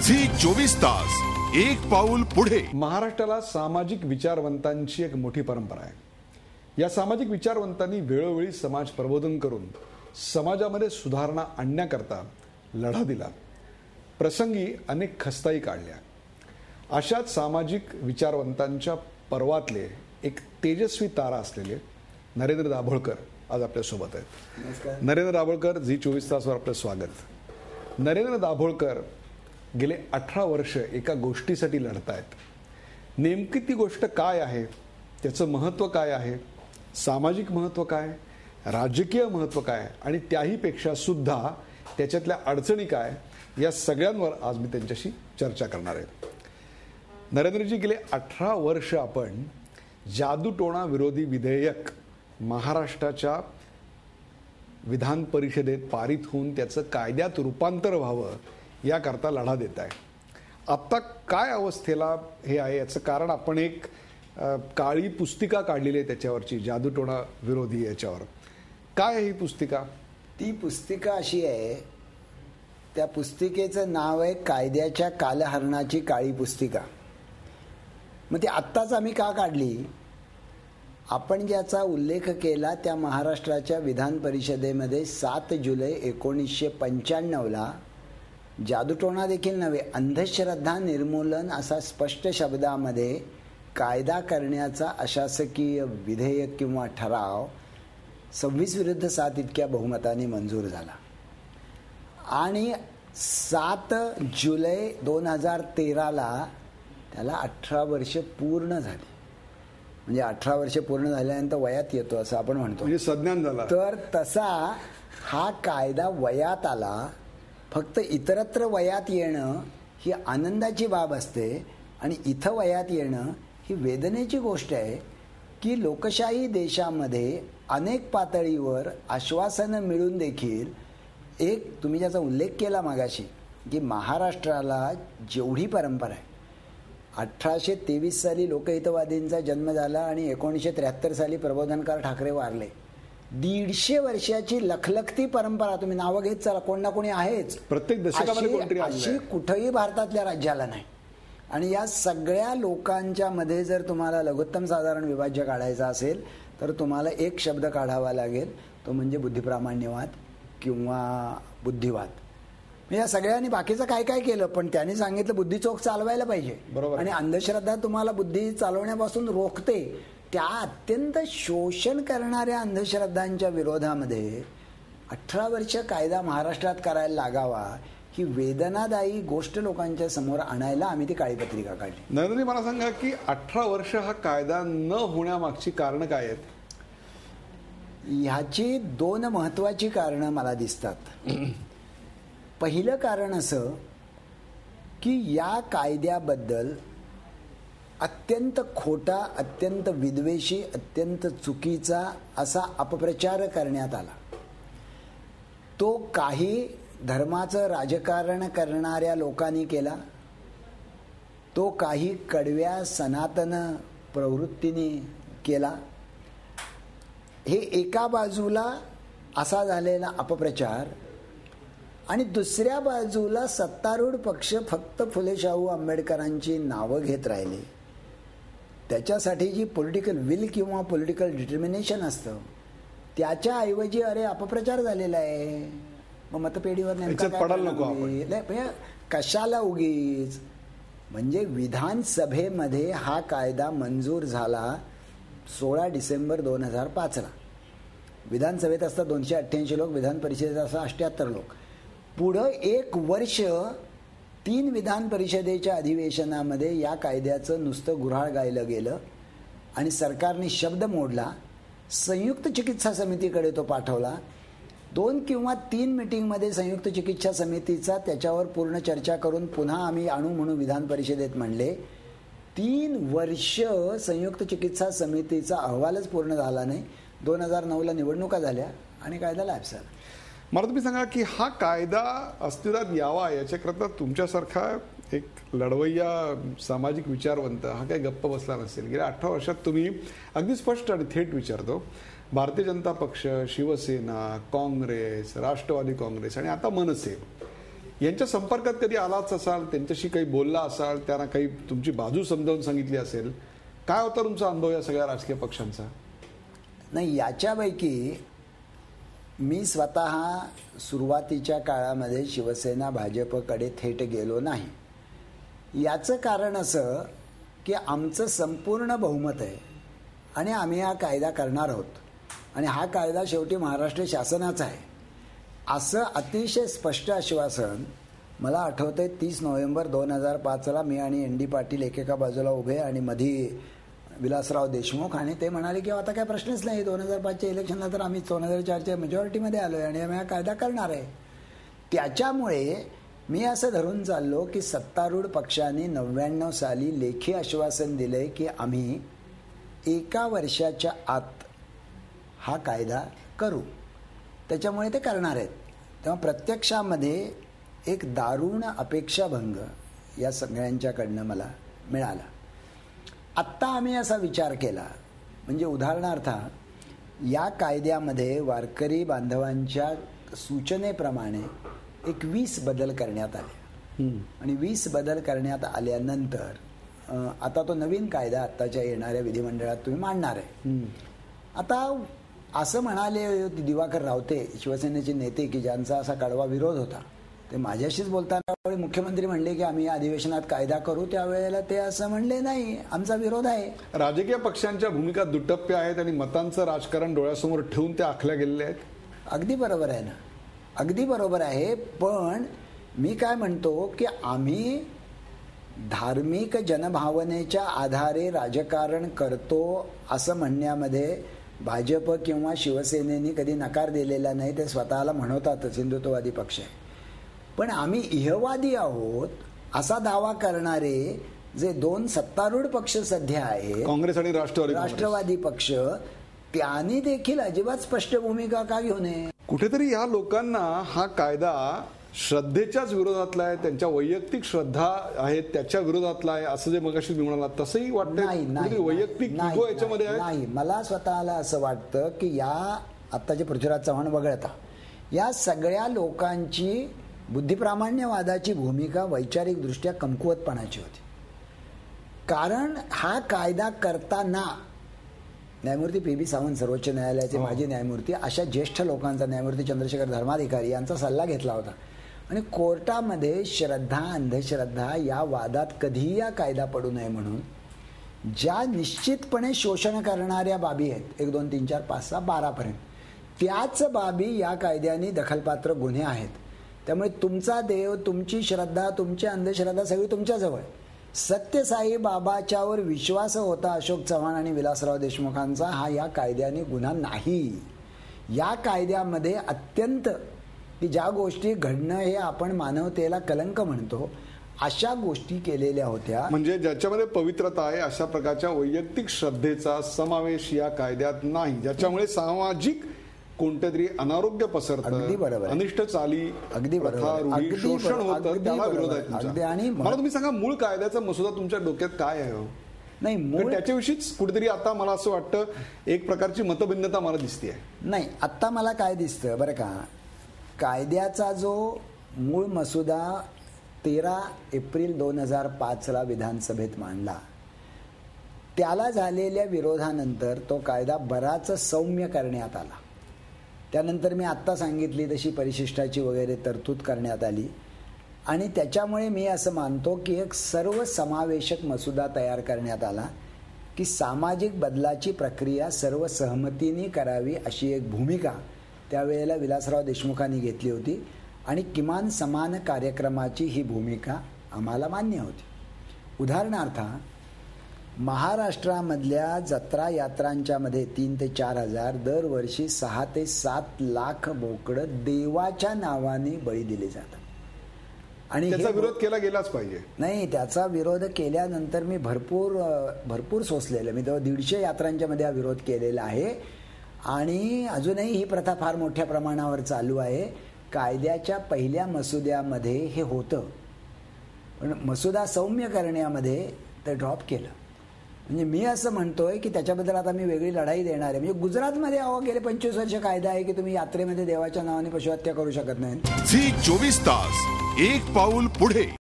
Zee 24 तास एक पाऊल पुढे. महाराष्ट्राला सामाजिक विचारवंतांची एक मोठी परंपरा आहे. या सामाजिक विचारवंतांनी वेळोवेळी समाज प्रबोधन करून समाजामध्ये सुधारणा आणण्याकरता लढा दिला. प्रसंगी अनेक खस्ताई काढल्या. अशाच सामाजिक विचारवंतांच्या पर्वातले एक तेजस्वी तारा असलेले नरेंद्र दाभोळकर आज आपल्यासोबत आहेत. नरेंद्र दाभोळकर, झी 24 तासवर आपलं स्वागत. नरेंद्र दाभोळकर गेले 18 वर्ष एका गोष्टीसाठी लढतायत. नेमकी ती गोष्ट काय आहे, त्याचं महत्त्व काय आहे, सामाजिक महत्त्व काय, राजकीय महत्त्व काय आणि त्याहीपेक्षा सुद्धा त्याच्यातल्या अडचणी काय, या सगळ्यांवर आज मी त्यांच्याशी चर्चा करणार आहे. नरेंद्रजी, गेले 18 वर्ष आपण जादूटोणा विरोधी विधेयक महाराष्ट्राच्या विधान परिषदेत पारित होऊन त्याचं कायद्यात रूपांतर व्हावं याकरता लढा देत आहे. आत्ता काय अवस्थेला हे आहे याचं कारण आपण एक काळी पुस्तिका काढलेली आहे त्याच्यावरची, जादूटोणा विरोधी याच्यावर. काय आहे ही पुस्तिका? ती पुस्तिका अशी आहे, त्या पुस्तिकेचं नाव आहे कायद्याच्या कालहरणाची काळी पुस्तिका. मग ती आत्ताच आम्ही का काढली? आपण ज्याचा उल्लेख केला त्या महाराष्ट्राच्या विधान परिषदेमध्ये 7 जुलै 1995ला जादूटोणा देखील नव्हे, अंधश्रद्धा निर्मूलन असा स्पष्ट शब्दामध्ये कायदा करण्याचा अशासकीय विधेयक किंवा ठराव 26-7 इतक्या बहुमताने मंजूर झाला. आणि 7 जुलै 2013ला त्याला 18 वर्ष पूर्ण झाली. म्हणजे 18 वर्ष पूर्ण झाल्यानंतर वयात येतो असं आपण म्हणतो, म्हणजे सज्ञान झाला. तर तसा हा कायदा वयात आला. फक्त इतरत्र वयात येणं ही आनंदाची बाब असते आणि इथं वयात येणं ही वेदनेची गोष्ट आहे की लोकशाही देशामध्ये अनेक पातळीवर आश्वासनं मिळून देखील एक, तुम्ही ज्याचा उल्लेख केला मागाशी, की महाराष्ट्राला जेवढी परंपरा आहे, 1823 साली लोकहितवादींचा जन्म झाला आणि 1973 साली प्रबोधनकार ठाकरे वारले. 150 वर्षाची लखलखती परंपरा, तुम्ही नावं घेत चला, कोण ना कोणी आहेच. प्रत्येक दशकामध्ये कोणतरी अशी कुठेही भारतातल्या राज्याला नाही. आणि या सगळ्या लोकांच्या मध्ये जर तुम्हाला लघुत्तम साधारण विभाज्य काढायचा असेल तर तुम्हाला एक शब्द काढावा लागेल, तो म्हणजे बुद्धिप्रामाण्यवाद किंवा बुद्धिवाद. या सगळ्यांनी बाकीचं काय काय केलं, पण त्यांनी सांगितलं बुद्धी चोख चालवायला पाहिजे. बरोबर. आणि अंधश्रद्धा तुम्हाला बुद्धी चालवण्यापासून रोखते. त्या अत्यंत शोषण करणाऱ्या अंधश्रद्धांच्या विरोधामध्ये 18 वर्ष कायदा महाराष्ट्रात करायला लागावा ही वेदनादायी गोष्ट लोकांच्या समोर आणायला आम्ही ती काळी पत्रिका काढली. नरेंद्र, मला सांगा की 18 वर्ष हा कायदा न होण्यामागची कारण काय आहेत? ह्याची 2 महत्वाची कारणं मला दिसतात. पहिलं कारण असं की या कायद्याबद्दल अत्यंत खोटा, अत्यंत विद्वेषी, अत्यंत चुकीचा असा अपप्रचार करण्यात आला. तो काही धर्माचं राजकारण करणाऱ्या लोकांनी केला, तो काही कडव्या सनातन प्रवृत्तीने केला. हे एका बाजूला असा झालेला अपप्रचार आणि दुसऱ्या बाजूला सत्तारूढ पक्ष फक्त फुले शाहू आंबेडकरांची नावं घेत राहिले. त्याच्यासाठी जी पॉलिटिकल विल किंवा पॉलिटिकल डिटर्मिनेशन असतं त्याच्या ऐवजी अरे अपप्रचार झालेला आहे, मग मतपेढीवर कशाला उगीच. म्हणजे विधानसभेमध्ये हा कायदा मंजूर झाला 16 डिसेंबर 2005ला. विधानसभेत असतात 288 लोक, विधान परिषदेत असतात 78 लोक. पुढं 1 वर्ष 3 विधान परिषदेच्या अधिवेशनामध्ये या कायद्याचं नुसतं गुऱ्हाळ गायलं गेलं आणि सरकारने शब्द मोडला. संयुक्त चिकित्सा समितीकडे तो पाठवला. 2 किंवा 3 मीटिंगमध्ये संयुक्त चिकित्सा समितीचा त्याच्यावर पूर्ण चर्चा करून पुन्हा आम्ही आणू म्हणून विधान परिषदेत म्हणले. 3 वर्ष संयुक्त चिकित्सा समितीचा अहवालच पूर्ण झाला नाही. 2009ला निवडणुका झाल्या आणि कायदा लॅप्स झाला. मला तुम्ही सांगा की हा कायदा अस्तित्वात यावा याच्याकरता तुमच्यासारखा एक लढवय्या सामाजिक विचारवंत हा काही गप्प बसला नसेल. गेल्या 18 वर्षात तुम्ही अगदी स्पष्ट आणि थेट विचारतो, भारतीय जनता पक्ष, शिवसेना, काँग्रेस, राष्ट्रवादी काँग्रेस आणि आता मनसे यांच्या संपर्कात कधी आलाच असाल, त्यांच्याशी काही बोलला असाल, त्यांना काही तुमची बाजू समजावून सांगितली असेल, काय होता तुमचा अनुभव या सगळ्या राजकीय पक्षांचा? नाही, याच्यापैकी मी स्वतः सुरुवातीच्या काळामध्ये शिवसेना भाजपकडे थेट गेलो नाही. याचं कारण असं की आमचं संपूर्ण बहुमत आहे आणि आम्ही हा कायदा करणार आहोत आणि हा कायदा शेवटी महाराष्ट्र शासनाचा आहे असं अतिशय स्पष्ट आश्वासन मला आठवतंय. 30 नोव्हेंबर 2005 मी आणि ND पाटील एकेका बाजूला उभे आणि मधी विलासराव देशमुख, आणि ते म्हणाले की आता काय प्रश्नच नाही, 2005च्या इलेक्शनला तर आम्ही 2004च्या मेजॉरिटीमध्ये आलोय आणि आम्ही हा कायदा करणार आहे. त्याच्यामुळे मी असं धरून चाललो की सत्तारूढ पक्षाने 99 साली लेखी आश्वासन दिलंय की आम्ही 1 वर्षाच्या आत हा कायदा करू, त्याच्यामुळे ते करणार आहेत. तेव्हा प्रत्यक्षामध्ये एक दारुण अपेक्षाभंग या सगळ्यांच्याकडनं मला मिळाला. आत्ता आम्ही असा विचार केला, म्हणजे उदाहरणार्थ या कायद्यामध्ये वारकरी बांधवांच्या सूचनेप्रमाणे एक 20 बदल करण्यात आले आणि 20 बदल करण्यात आल्यानंतर आता तो नवीन कायदा आत्ताच्या येणाऱ्या विधिमंडळात तुम्ही मांडणार आहे. आता असं म्हणाले दिवाकर रावते शिवसेनेचे नेते की ज्यांचा असा कडवा विरोध होता, ते माझ्याशीच बोलताना मुख्यमंत्री म्हणले की आम्ही अधिवेशनात कायदा करू, त्यावेळेला ते असं म्हणले नाही, आमचा विरोध आहे. राजकीय पक्षांच्या भूमिका दुटप्प्या आहेत आणि मतांचं राजकारण डोळ्यासमोर ठेवून त्या आखल्या गेलेल्या आहेत. अगदी बरोबर आहे ना, अगदी बरोबर आहे. पण मी काय म्हणतो की आम्ही धार्मिक जनभावनेच्या आधारे राजकारण करतो असं म्हणण्यामध्ये भाजप किंवा शिवसेनेने कधी नकार दिलेला नाही. ते स्वतःला म्हणवतातच हिंदुत्ववादी पक्ष आहे. पण आम्ही इहवादी आहोत असा दावा करणारे जे 2 सत्तारूढ पक्ष सध्या आहेत, काँग्रेस आणि राष्ट्रवादी पक्ष, त्यांनी देखील अजिबात स्पष्ट भूमिका का घेऊ नये? कुठेतरी या लोकांना हा कायदा श्रद्धेच्याच विरोधातला आहे, त्यांच्या वैयक्तिक श्रद्धा आहेत त्याच्या विरोधातला आहे असं जे मगाशी मी म्हणाला तसंही वाटतं? वैयक्तिक इगो याच्यामध्ये आहे? नाही, मला स्वतःला असं वाटतं की या आत्ताचे पृथ्वीराज चव्हाण वगळता या सगळ्या लोकांची बुद्धिप्रामाण्यवादाची भूमिका वैचारिक दृष्ट्या कमकुवतपणाची होती. कारण हा कायदा करताना न्यायमूर्ती PB सावंत सर्वोच्च न्यायालयाचे माजी न्यायमूर्ती, अशा ज्येष्ठ लोकांचा, न्यायमूर्ती चंद्रशेखर धर्माधिकारी यांचा सल्ला घेतला होता आणि कोर्टामध्ये श्रद्धा अंधश्रद्धा या वादात कधीही हा कायदा पडू नये म्हणून ज्या निश्चितपणे शोषण करणाऱ्या बाबी आहेत 1, 2, 3, 4, 5, 6, 12 पर्यंत, त्याच बाबी या कायद्याने दखलपात्र गुन्हे आहेत. त्यामुळे तुमचा देव, तुमची श्रद्धा, तुमची अंधश्रद्धा सगळी तुमच्याजवळ. सत्यसाई बाबाच्यावर विश्वास होता अशोक चव्हाण आणि विलासराव देशमुखांचा, हा या कायद्याने गुन्हा नाही. या कायद्यामध्ये अत्यंत की ज्या गोष्टी घडणं हे आपण मानवतेला कलंक म्हणतो अशा गोष्टी केलेल्या होत्या. म्हणजे ज्याच्यामध्ये पवित्रता आहे अशा प्रकारच्या वैयक्तिक श्रद्धेचा समावेश या कायद्यात नाही, ज्याच्यामुळे सामाजिक कोणते तरी अनारोग्य पसरतं, अनिष्ट चाली, अगदी बरोबर, शोषण होतं, त्याला विरोध आहे तुमचा. आणि मला तुम्ही सांगा, मूळ कायद्याचा मसुदा तुमच्या डोक्यात काय आहे? नाही, त्याच्याविषयीच कुठेतरी आता मला असं वाटतं एक प्रकारची मतभिन्नता मला दिसते. नाही, आता मला काय दिसतं बरं का, कायद्याचा जो मूळ मसुदा 13 एप्रिल 2005 विधानसभेत मांडला, त्याला झालेल्या विरोधानंतर तो कायदा बराच सौम्य करण्यात आला. त्यानंतर मी आत्ता सांगितली तशी परिशिष्टाची वगैरे तरतूद करण्यात आली आणि त्याच्यामुळे मी असं मानतो की एक सर्वसमावेशक मसुदा तयार करण्यात आला की सामाजिक बदलाची प्रक्रिया सर्व सहमतीने करावी अशी एक भूमिका त्यावेळेला विलासराव देशमुखांनी घेतली होती आणि किमान समान कार्यक्रमाची ही भूमिका आम्हाला मान्य होती. उदाहरणार्थ, महाराष्ट्रामधल्या जत्रा यात्रांच्या मध्ये 3 ते 4 हजार, दरवर्षी 6 ते 7 लाख बोकडं देवाच्या नावाने बळी दिले जातात आणि त्याचा विरोध केला गेलाच पाहिजे. नाही, त्याचा विरोध केल्यानंतर मी भरपूर सोसलेलं. मी तेव्हा 150 यात्रांच्या मध्ये हा विरोध केलेला आहे आणि अजूनही ही प्रथा फार मोठ्या प्रमाणावर चालू आहे. कायद्याच्या पहिल्या मसुद्यामध्ये हे होतं, पण मसुदा सौम्य करण्यामध्ये ते ड्रॉप केलं. म्हणजे मी असं म्हणतोय की त्याच्याबद्दल आता मी वेगळी लढाई देणार आहे. म्हणजे गुजरातमध्ये गेले 25 वर्ष कायदा आहे की तुम्ही यात्रेमध्ये देवाच्या नावाने पशुहत्या करू शकत नाही. झी 24 तास एक पाऊल पुढे.